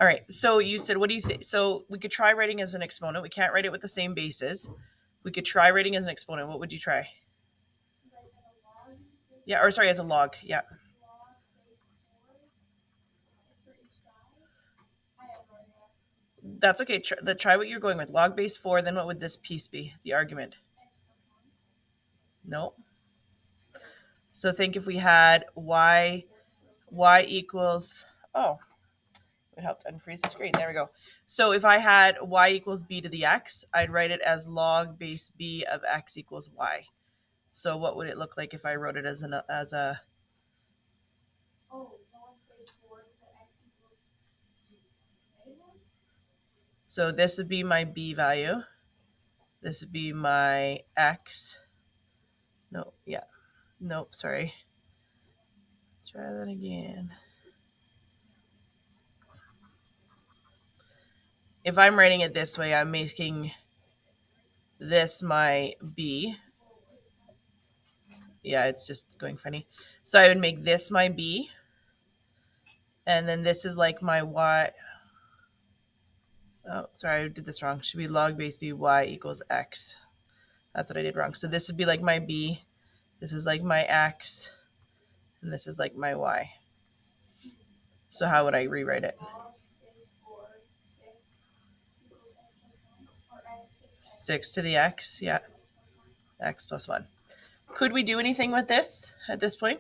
All right, so you said, what do you think? So we could try writing as an exponent. We can't write it with the same bases. We could try writing as an exponent. What would you try? Yeah, or sorry, as a log. Yeah, that's okay. Try what you're going with. Log base 4, then what would this piece be? The argument. No. So think if we had y equals, oh, it helped unfreeze the screen. There we go. So if I had y equals b to the x, I'd write it as log base b of x equals y. So what would it look like if I wrote it as a so this would be my b value. This would be my x. No, yeah. Nope, sorry. Try that again. If I'm writing it this way, I'm making this my b. Yeah, it's just going funny. So I would make this my b, and then this is like my y. Oh, sorry, I did this wrong. Should be log base b y equals x. That's what I did wrong. So this would be like my b. This is like my x, and this is like my y. So how would I rewrite it? 6 to the x, yeah, x plus 1. Could we do anything with this at this point?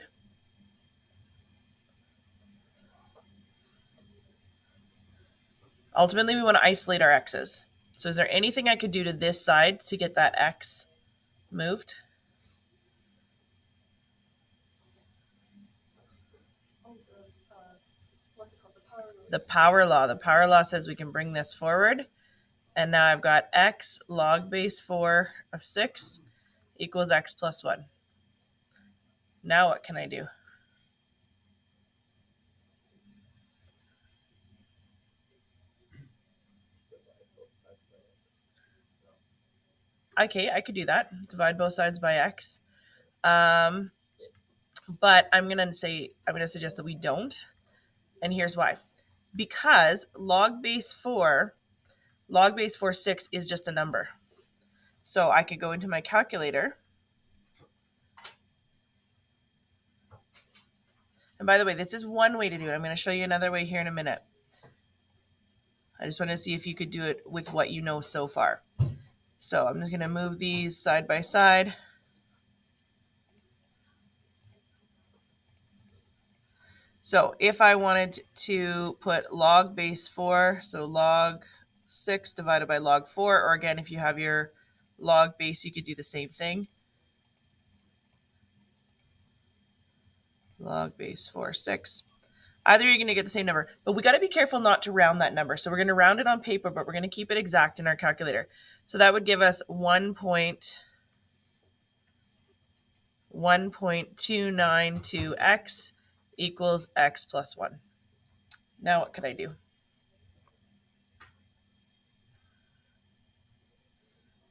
Ultimately, we want to isolate our x's. So is there anything I could do to this side to get that x moved? The power law. The power law says we can bring this forward. And now I've got x log base 4 of 6 equals x plus 1. Now what can I do? Okay, I could do that. Divide both sides by x. But I'm going to suggest that we don't. And here's why. Because log base 4 6 is just a number. So I could go into my calculator. And by the way, this is one way to do it. I'm going to show you another way here in a minute. I just want to see if you could do it with what you know so far. So I'm just going to move these side by side. So if I wanted to put log base 4, so log 6 divided by log 4, or again, if you have your log base, you could do the same thing. Log base 4, 6. Either you're going to get the same number, but we got to be careful not to round that number. So we're going to round it on paper, but we're going to keep it exact in our calculator. So that would give us 1.292x equals x plus 1. Now what could I do?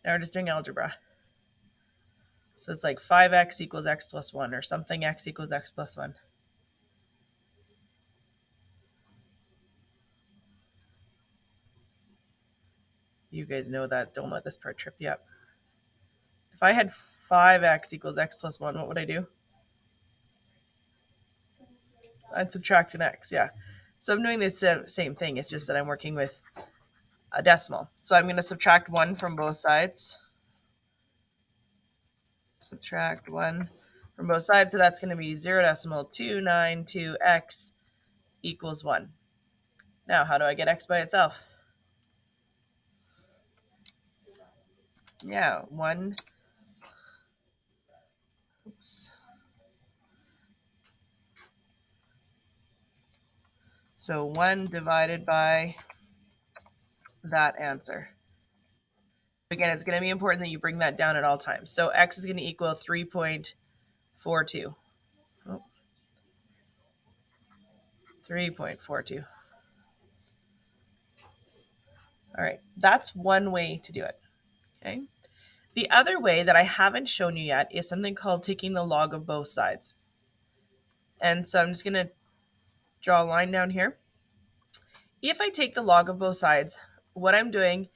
Now we're just doing algebra. So it's like 5x equals x plus 1 or something x equals x plus 1. You guys know that. Don't let this part trip you up. If I had 5x equals x plus 1, what would I do? I'd subtract an x, yeah. So I'm doing this same thing. It's just that I'm working with a decimal. So I'm going to subtract 1 from both sides. Subtract 1 from both sides. So that's going to be 0.292x equals 1. Now, how do I get x by itself? Yeah, 1. Oops. So 1 divided by that answer. Again, it's going to be important that you bring that down at all times. So x is going to equal 3.42. Oh, 3.42. All right, that's one way to do it. Okay. The other way that I haven't shown you yet is something called taking the log of both sides. And so I'm just going to draw a line down here. If I take the log of both sides, what I'm doing,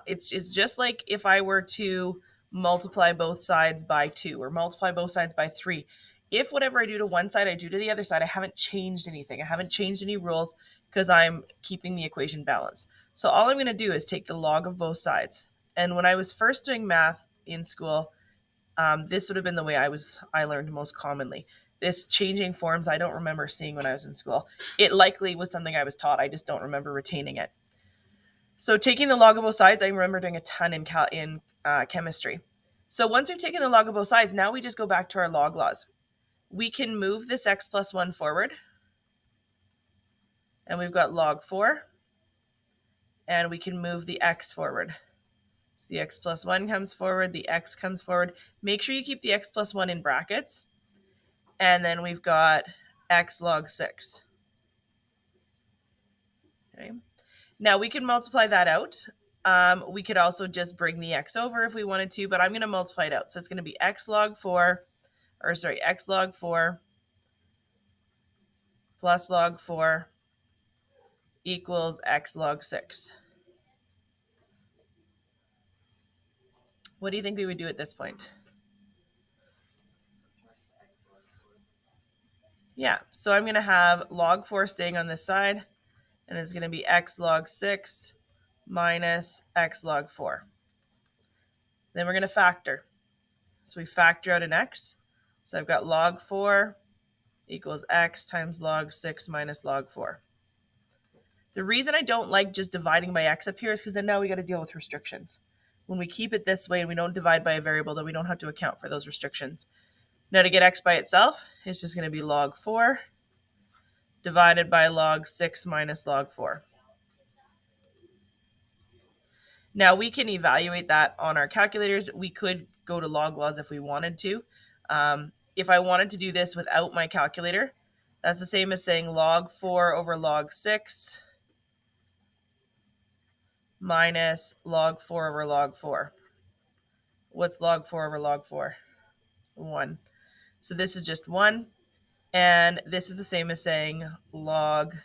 it's just like if I were to multiply both sides by 2 or multiply both sides by 3. If whatever I do to one side, I do to the other side, I haven't changed anything. I haven't changed any rules because I'm keeping the equation balanced. So all I'm going to do is take the log of both sides. And when I was first doing math in school, this would have been the way I learned most commonly. This changing forms I don't remember seeing when I was in school. It likely was something I was taught. I just don't remember retaining it. So taking the log of both sides, I remember doing a ton in chemistry. So once we've taken the log of both sides, now we just go back to our log laws. We can move this x plus 1 forward, and we've got log 4, and we can move the x forward. So the x plus 1 comes forward, the x comes forward. Make sure you keep the x plus 1 in brackets. And then we've got x log 6. Okay. Now we can multiply that out. We could also just bring the x over if we wanted to, but I'm going to multiply it out. So it's going to be x log 4, x log 4 plus log 4 equals x log 6. What do you think we would do at this point? Yeah, so I'm going to have log 4 staying on this side, and it's going to be x log 6 minus x log 4. Then we're going to factor. So we factor out an x. So I've got log 4 equals x times log 6 minus log 4. The reason I don't like just dividing by x up here is because then now we got to deal with restrictions. When we keep it this way and we don't divide by a variable, then we don't have to account for those restrictions. Now to get x by itself, it's just going to be log 4 divided by log 6 minus log 4. Now we can evaluate that on our calculators. We could go to log laws if we wanted to. If I wanted to do this without my calculator, that's the same as saying log 4 over log 6 minus log 4 over log 4. What's log 4 over log 4? 1. So this is just 1. And this is the same as saying log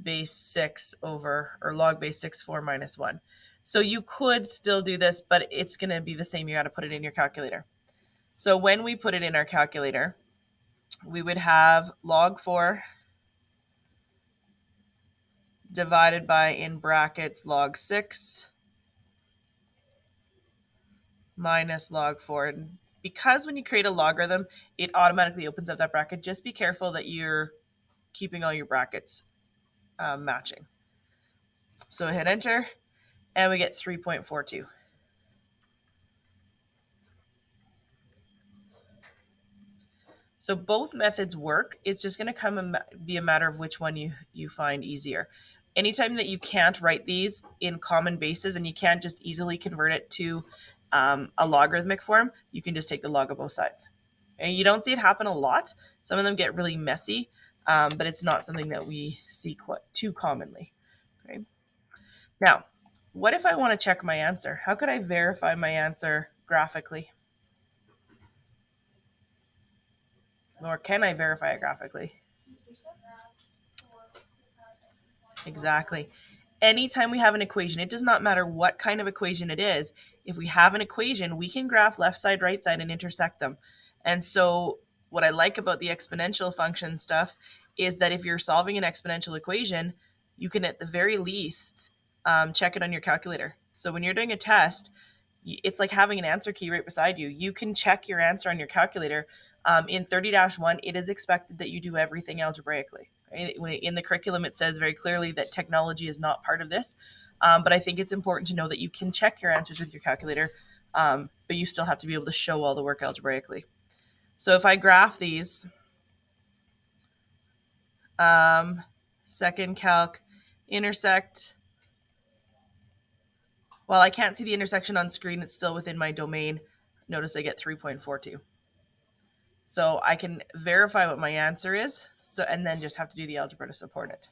base 6 over, or log base 6 4 minus 1. So you could still do this, but it's going to be the same. You got to put it in your calculator. So when we put it in our calculator, we would have log 4 divided by, in brackets, log 6 minus log 4. And because when you create a logarithm, it automatically opens up that bracket, just be careful that you're keeping all your brackets matching. So hit enter, and we get 3.42. So both methods work. It's just going to be a matter of which one you find easier. Anytime that you can't write these in common bases and you can't just easily convert it to a logarithmic form, you can just take the log of both sides. And you don't see it happen a lot. Some of them get really messy, but it's not something that we see quite too commonly. Okay. Now, what if I want to check my answer? How could I verify my answer graphically? Or can I verify it graphically? Exactly. Anytime we have an equation, it does not matter what kind of equation it is. If we have an equation, we can graph left side, right side, and intersect them. And so what I like about the exponential function stuff is that if you're solving an exponential equation, you can at the very least check it on your calculator. So when you're doing a test, it's like having an answer key right beside you. You can check your answer on your calculator. In 30-1, it is expected that you do everything algebraically. In the curriculum, it says very clearly that technology is not part of this. But I think it's important to know that you can check your answers with your calculator, but you still have to be able to show all the work algebraically. So if I graph these, second calc, intersect. While I can't see the intersection on screen, it's still within my domain. Notice I get 3.42. So I can verify what my answer is, and then just have to do the algebra to support it.